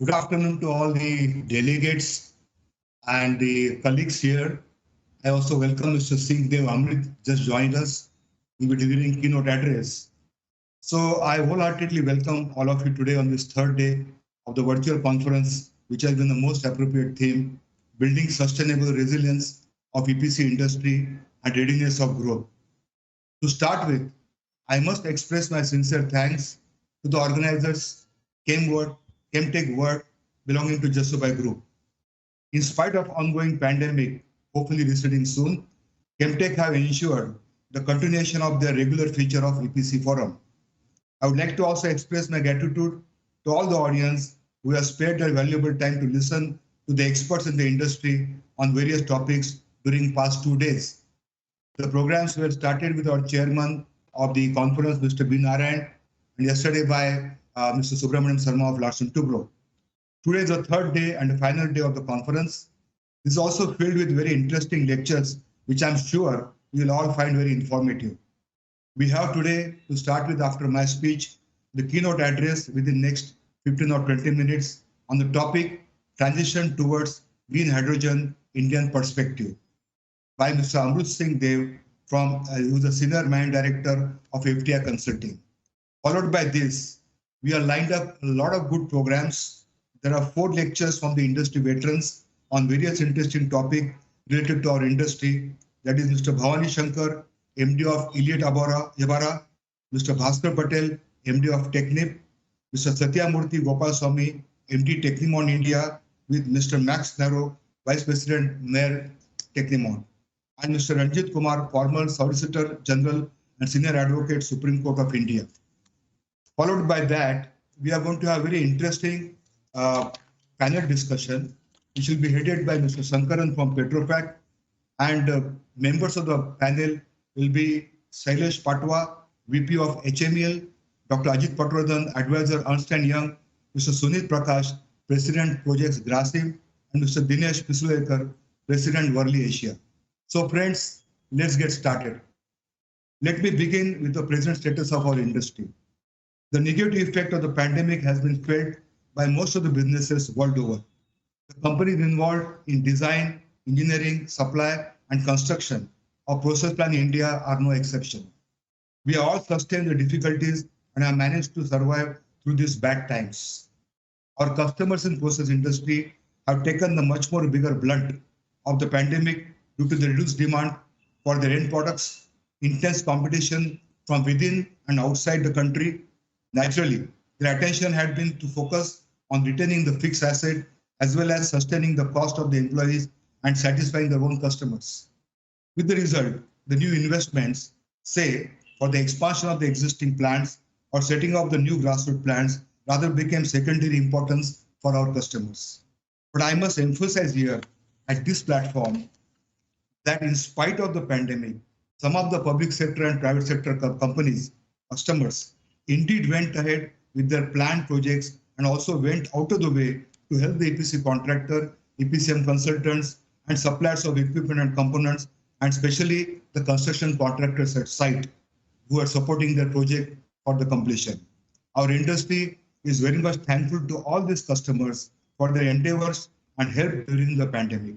Good afternoon to all the delegates and the colleagues here. I also welcome Mr. Singh Dev Amrit, just joined us. He will be delivering keynote address. So I wholeheartedly welcome all of you today on this third day of the virtual conference, which has been the most appropriate theme, building sustainable resilience of EPC industry and readiness of growth. To start with, I must express my sincere thanks to the organizers, Chemtech World belonging to Jasubai Group. In spite of ongoing pandemic, hopefully receding soon, Chemtech have ensured the continuation of their regular feature of EPC Forum. I would like to also express my gratitude to all the audience who have spared their valuable time to listen to the experts in the industry on various topics during past 2 days. The programs were started with our chairman of the conference, Mr. B. Narayan, and yesterday by Mr. Subramaniam Sarma of Larsen Toubro. Today is the third day and the final day of the conference. This is also filled with very interesting lectures, which I'm sure you will all find very informative. We have today, to start with after my speech, the keynote address within next 15 or 20 minutes on the topic, Transition Towards Green Hydrogen, Indian Perspective, by Mr. Amrut Singh Dev, who is the Senior Managing Director of FTI Consulting. Followed by this, we are lined up a lot of good programs. There are 4 lectures from the industry veterans on various interesting topics related to our industry. That is Mr. Bhavani Shankar, MD of Elliott Yabara, Mr. Bhaskar Patel, MD of Technip, Mr. Satyamurthy Gopalswamy, MD Technimon India, with Mr. Max Naro, Vice President Mayor Technimon, and Mr. Ranjit Kumar, former Solicitor General and Senior Advocate, Supreme Court of India. Followed by that, we are going to have a very interesting panel discussion, which will be headed by Mr. Sankaran from Petrofac, and members of the panel will be Sailesh Patwa, VP of HMEL, Dr. Ajit Patwardhan, Advisor Ernst & Young, Mr. Sunit Prakash, President Projects Grasim, and Mr. Dinesh Pisulekar, President Worley Asia. So friends, let's get started. Let me begin with the present status of our industry. The negative effect of the pandemic has been felt by most of the businesses world over. The companies involved in design, engineering, supply, and construction of process plant in India are no exception. We have all sustained the difficulties and have managed to survive through these bad times. Our customers in process industry have taken the much more bigger blunt of the pandemic due to the reduced demand for their end products, intense competition from within and outside the country. Naturally, their attention had been to focus on retaining the fixed asset as well as sustaining the cost of the employees and satisfying their own customers. With the result, the new investments, say for the expansion of the existing plants or setting up the new grassroots plants, rather became secondary importance for our customers. But I must emphasize here at this platform that in spite of the pandemic, some of the public sector and private sector companies, customers, indeed went ahead with their planned projects and also went out of the way to help the EPC contractor, EPCM consultants, and suppliers of equipment and components, and especially the construction contractors at site who are supporting their project for the completion. Our industry is very much thankful to all these customers for their endeavors and help during the pandemic.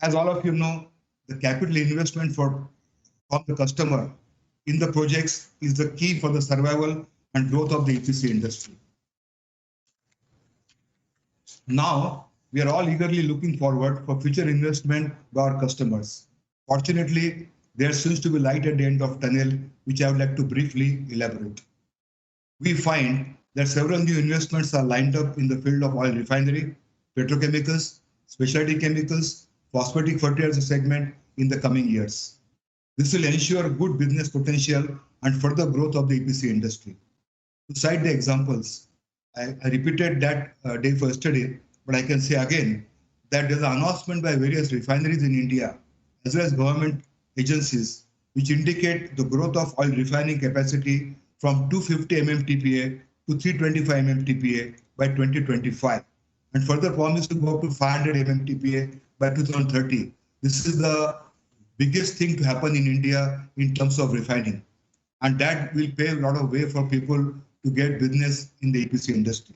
As all of you know, the capital investment from the customer in the projects is the key for the survival and growth of the EPC industry. Now, we are all eagerly looking forward for future investment by our customers. Fortunately, there seems to be light at the end of tunnel, which I would like to briefly elaborate. We find that several new investments are lined up in the field of oil refinery, petrochemicals, specialty chemicals, phosphatic fertilizer segment in the coming years. This will ensure good business potential and further growth of the EPC industry. To cite the examples, I repeated that day for yesterday, but I can say again that there's an announcement by various refineries in India as well as government agencies which indicate the growth of oil refining capacity from 250 mmTPA to 325 mmTPA by 2025, and further promise to go up to 500 mmTPA by 2030. This is the biggest thing to happen in India in terms of refining, and that will pave a lot of way for people to get business in the EPC industry.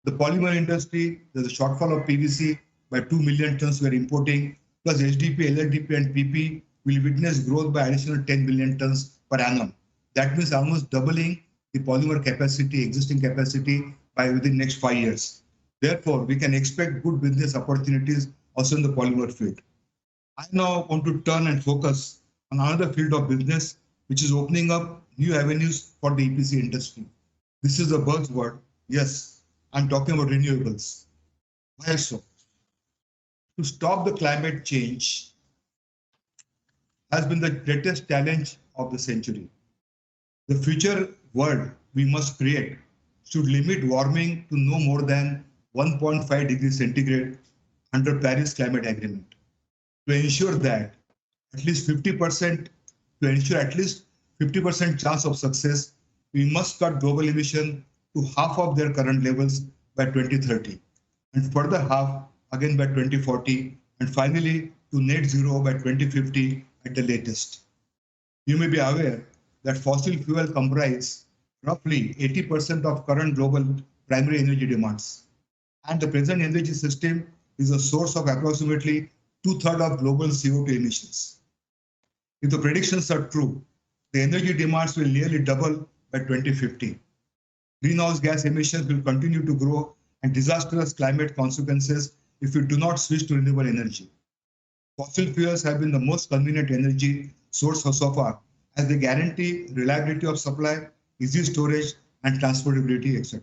The polymer industry, there's a shortfall of PVC by 2 million tons we are importing, plus HDP, LLDP, and PP will witness growth by additional 10 million tons per annum. That means almost doubling the polymer capacity, existing capacity, by within next 5 years. Therefore, we can expect good business opportunities also in the polymer field. I now want to turn and focus on another field of business, which is opening up new avenues for the EPC industry. This is a buzzword. Yes, I'm talking about renewables. Why so? To stop the climate change has been the greatest challenge of the century. The future world we must create should limit warming to no more than 1.5 degrees centigrade under Paris Climate Agreement. To ensure that at least 50%, to ensure at least 50% chance of success, we must cut global emission to half of their current levels by 2030, and further half again by 2040, and finally to net zero by 2050 at the latest. You may be aware that fossil fuel comprise roughly 80% of current global primary energy demands, and the present energy system is a source of approximately two-thirds of global CO2 emissions. If the predictions are true, the energy demands will nearly double by 2050. Greenhouse gas emissions will continue to grow and disastrous climate consequences if we do not switch to renewable energy. Fossil fuels have been the most convenient energy source so far, as they guarantee reliability of supply, easy storage, and transportability, etc.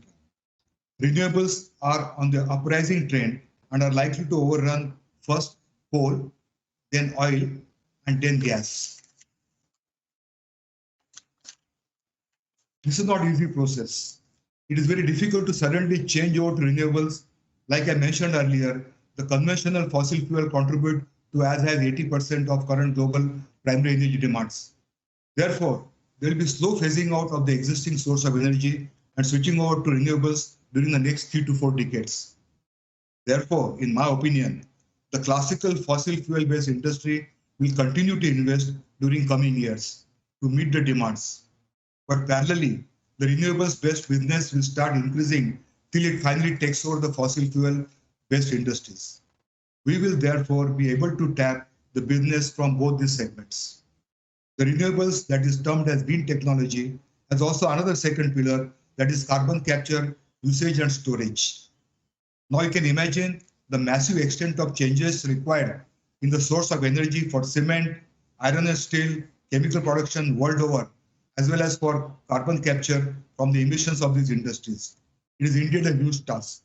Renewables are on the uprising trend and are likely to overrun first coal, then oil, and then gas. This is not an easy process. It is very difficult to suddenly change over to renewables. Like I mentioned earlier, the conventional fossil fuel contribute to as high as 80% of current global primary energy demands. Therefore, there will be slow phasing out of the existing source of energy and switching over to renewables during the next 3 to 4 decades. Therefore, in my opinion, the classical fossil fuel-based industry will continue to invest during coming years to meet the demands. But parallelly, the renewables-based business will start increasing till it finally takes over the fossil fuel-based industries. We will therefore be able to tap the business from both these segments. The renewables, that is termed as green technology, has also another second pillar, that is carbon capture, usage and storage. Now you can imagine the massive extent of changes required in the source of energy for cement, iron and steel, chemical production world over, as well as for carbon capture from the emissions of these industries. It is indeed a huge task.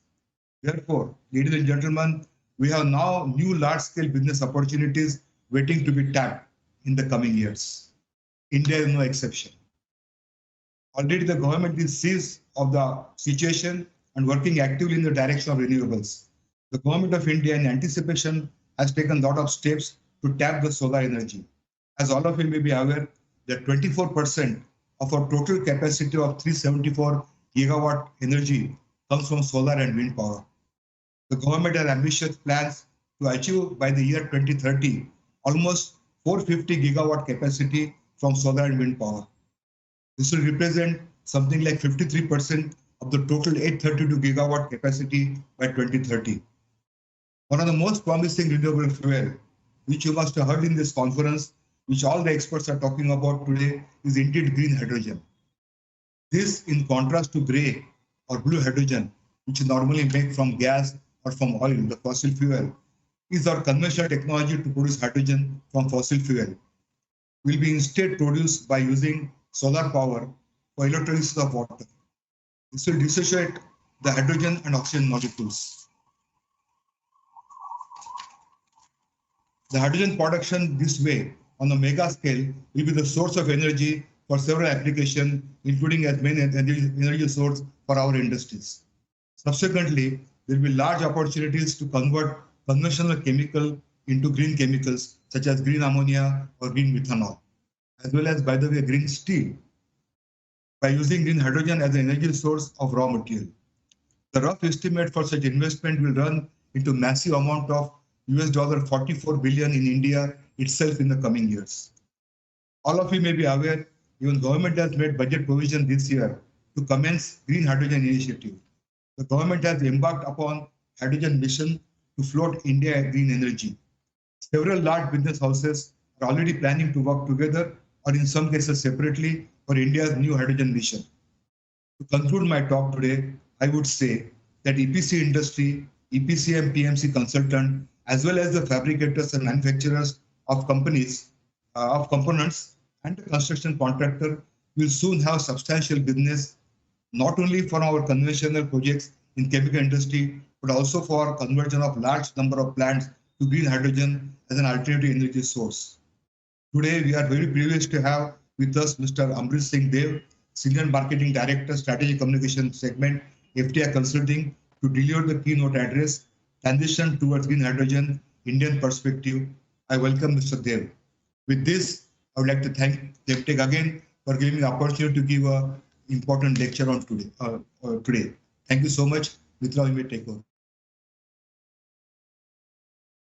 Therefore, ladies and gentlemen, we have now new large-scale business opportunities waiting to be tapped in the coming years. India is no exception. Already the government is seized of the situation and working actively in the direction of renewables. The government of India, in anticipation, has taken a lot of steps to tap the solar energy. As all of you may be aware, that 24% of our total capacity of 374 gigawatt energy comes from solar and wind power. The government has ambitious plans to achieve by the year 2030 almost 450 gigawatt capacity from solar and wind power. This will represent something like 53% of the total 832 gigawatt capacity by 2030. One of the most promising renewable fuel, which you must have heard in this conference, which all the experts are talking about today, is indeed green hydrogen. This, in contrast to gray or blue hydrogen, which is normally made from gas or from oil, the fossil fuel, is our conventional technology to produce hydrogen from fossil fuel. Will be instead produced by using solar power for electrolysis of water. This will dissociate the hydrogen and oxygen molecules. The hydrogen production this way on a mega scale will be the source of energy for several applications, including as main energy source for our industries. Subsequently, there will be large opportunities to convert conventional chemical into green chemicals such as green ammonia or green methanol, as well as, by the way, green steel, by using green hydrogen as an energy source of raw material. The rough estimate for such investment will run into massive amount of $44 billion in India itself in the coming years. All of you may be aware, even government has made budget provision this year to commence green hydrogen initiative. The government has embarked upon hydrogen mission to float India green energy. Several large business houses are already planning to work together or in some cases separately for India's new hydrogen mission. To conclude my talk today, I would say that EPC industry, EPC and PMC consultant, as well as the fabricators and manufacturers of companies of components and the construction contractor will soon have substantial business not only for our conventional projects in chemical industry, but also for conversion of large number of plants to green hydrogen as an alternative energy source. Today, we are very privileged to have with us Mr. Amrit Singh Dev, Senior Marketing Director, Strategic Communication Segment, FTI Consulting, to deliver the keynote address, Transition Towards Green Hydrogen, Indian Perspective. I welcome Mr. Dev. With this, I would like to thank DevTech again for giving me the opportunity to give an important lecture on today. Thank you so much. Mitra, you may take over.